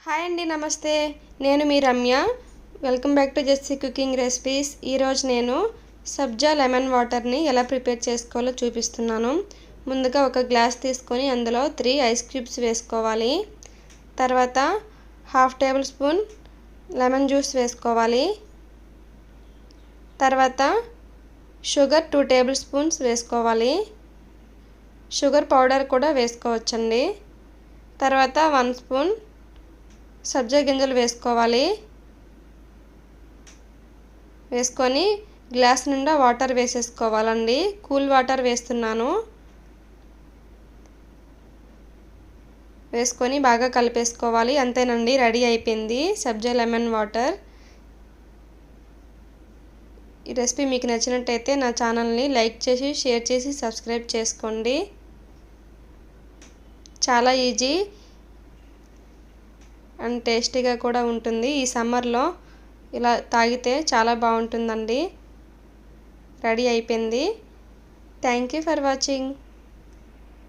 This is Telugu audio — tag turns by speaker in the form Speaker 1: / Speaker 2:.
Speaker 1: హాయ్ అండి, నమస్తే. నేను మీ Ramya. Welcome back to Jessie cooking recipes. ఈరోజు నేను సబ్జా లెమన్ వాటర్ని ఎలా ప్రిపేర్ చేసుకోవాలో చూపిస్తున్నాను. ముందుగా ఒక గ్లాస్ తీసుకొని అందులో 3 ఐస్ క్యూబ్స్ వేసుకోవాలి. తర్వాత 1/2 టేబుల్ స్పూన్ లెమన్ జ్యూస్ వేసుకోవాలి. తర్వాత షుగర్ 2 టేబుల్ స్పూన్స్ వేసుకోవాలి. షుగర్ పౌడర్ కూడా వేసుకోవచ్చండి. తర్వాత 1 స్పూన్ సబ్జా గింజలు వేసుకోవాలి. వేసుకొని గ్లాస్ నిండా వాటర్ వేసేసుకోవాలండి. కూల్ వాటర్ వేస్తున్నాను. వేసుకొని బాగా కలిపేసుకోవాలి. అంతేనండి, రెడీ అయిపోయింది సబ్జా లెమన్ వాటర్. ఈ రెసిపీ మీకు నచ్చినట్టయితే నా ఛానల్ని లైక్ చేసి, షేర్ చేసి, సబ్స్క్రైబ్ చేసుకోండి. చాలా ఈజీ అండ్ టేస్టీగా కూడా ఉంటుంది. ఈ సమ్మర్లో ఇలా తాగితే చాలా బాగుంటుందండి. రెడీ అయిపోయింది. Thank you for watching.